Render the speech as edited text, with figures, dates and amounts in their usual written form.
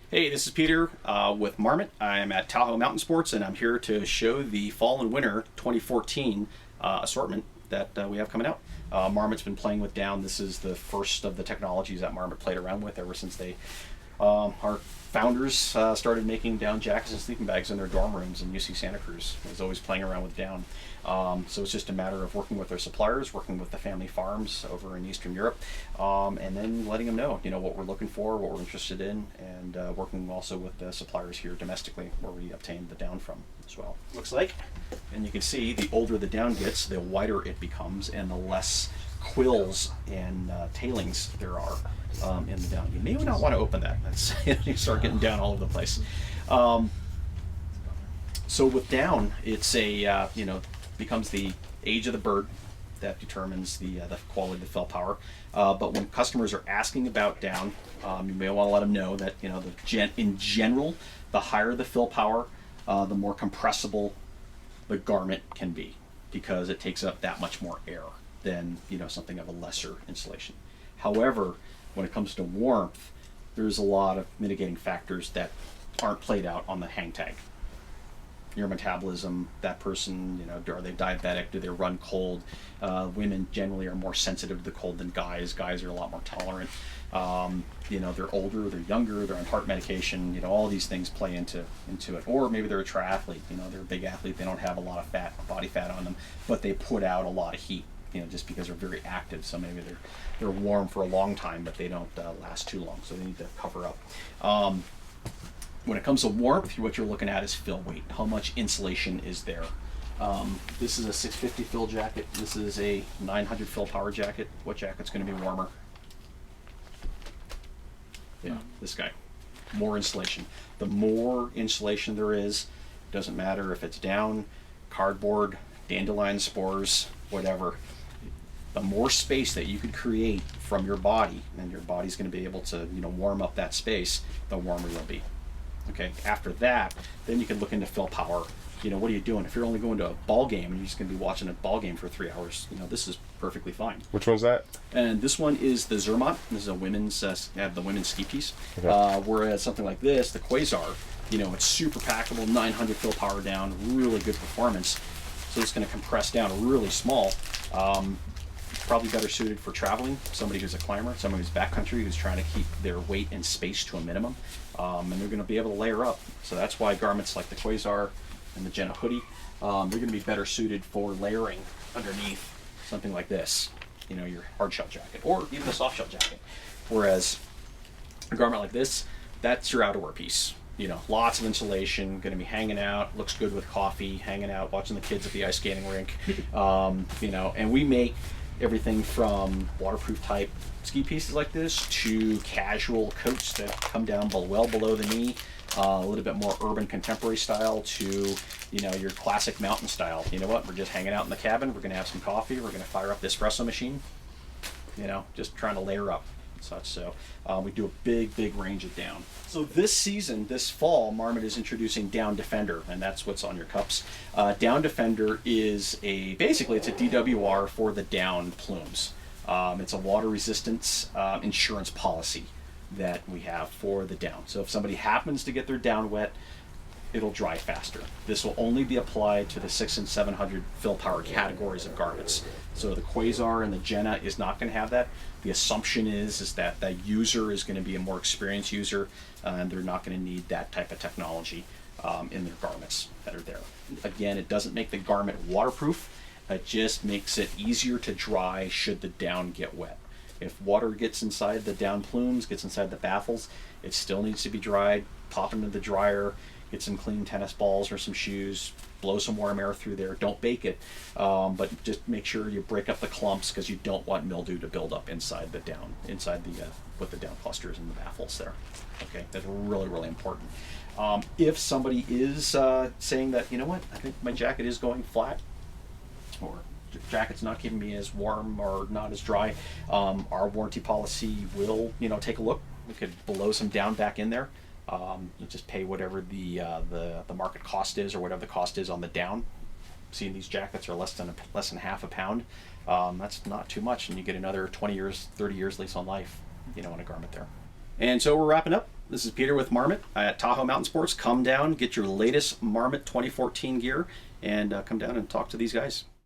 Hey, this is Peter with Marmot. I'm at Tahoe Mountain Sports, and I'm here to show the Fall and Winter 2014 assortment that we have coming out. Marmot's been playing with down. This is the first of the technologies that Marmot played around with ever since our founders started making down jackets and sleeping bags in their dorm rooms in UC Santa Cruz. It was always playing around with down. So it's just a matter of working with our suppliers, working with the family farms over in Eastern Europe, and then letting them know, what we're looking for, what we're interested in, and working also with the suppliers here domestically where we obtain the down from as well. Looks like, and you can see the older the down gets, the whiter it becomes, and the less quills and tailings there are in the down. You may not want to open that. That's you start getting down all over the place. So with down, it's a becomes the age of the bird that determines the quality of the fill power. But when customers are asking about down, you may want to let them know that in general, the higher the fill power, the more compressible the garment can be, because it takes up that much more air than something of a lesser insulation. However, when it comes to warmth, there's a lot of mitigating factors that aren't played out on the hang tag. Your metabolism, that person, are they diabetic? Do they run cold? Women generally are more sensitive to the cold than guys. Guys are a lot more tolerant. They're older, they're younger, they're on heart medication. All these things play into it. Or maybe they're a triathlete. They're a big athlete. They don't have a lot of body fat on them, but they put out a lot of heat. Just because they're very active. So maybe they're warm for a long time, but they don't last too long. So they need to cover up. When it comes to warmth, what you're looking at is fill weight. How much insulation is there? This is a 650 fill jacket. This is a 900 fill power jacket. What jacket's going to be warmer? Yeah, this guy. More insulation. The more insulation there is, doesn't matter if it's down, cardboard, dandelion spores, whatever. The more space that you could create from your body, and your body's going to be able to warm up that space, the warmer you'll be. Okay, after that, then you can look into fill power. What are you doing? If you're only going to a ball game and you're just going to be watching a ball game for 3 hours, this is perfectly fine. Which one's that? And this one is the Zermatt. This is a women's, the women's ski piece. Okay. Whereas something like this, the Quasar, it's super packable, 900 fill power down, really good performance. So it's going to compress down really small. Probably better suited for traveling, somebody who's a climber, somebody who's backcountry, who's trying to keep their weight and space to a minimum. And they're going to be able to layer up. So that's why garments like the Quasar and the Jenna hoodie, they're going to be better suited for layering underneath something like this, your hard shell jacket, or even a soft shell jacket. Whereas a garment like this, that's your outerwear piece. Lots of insulation, going to be hanging out, looks good with coffee, hanging out, watching the kids at the ice skating rink. And we make everything from waterproof type ski pieces like this to casual coats that come down well below the knee, a little bit more urban contemporary style to your classic mountain style. We're just hanging out in the cabin, we're going to have some coffee, we're going to fire up the espresso machine, just trying to layer up and such. So we do a big range of down. So this season, this fall, Marmot is introducing Down Defender, and that's what's on your cups. Down Defender is basically it's a DWR for the down plumes. It's a water resistance insurance policy that we have for the down. So if somebody happens to get their down wet, it'll dry faster. This will only be applied to the 600 and 700 fill power categories of garments. So the Quasar and the Jenna is not going to have that. The assumption is that the user is going to be a more experienced user, and they're not going to need that type of technology in their garments that are there. Again, it doesn't make the garment waterproof. It just makes it easier to dry should the down get wet. If water gets inside the down plumes, gets inside the baffles, it still needs to be dried. Pop into the dryer, get some clean tennis balls or some shoes, blow some warm air through there. Don't bake it, but just make sure you break up the clumps, because you don't want mildew to build up inside the down, with the down clusters and the baffles there. Okay, that's really important. If somebody is saying that, I think my jacket is going flat, or jacket's not keeping me as warm or not as dry, our warranty policy will take a look. We could blow some down back in there. You just pay whatever the market cost is, or whatever the cost is on the down. Seeing these jackets are less than half a pound. That's not too much, and you get another 20 years, 30 years lease on life, on a garment there. And so we're wrapping up. This is Peter with Marmot at Tahoe Mountain Sports. Come down, get your latest Marmot 2014 gear, and come down and talk to these guys.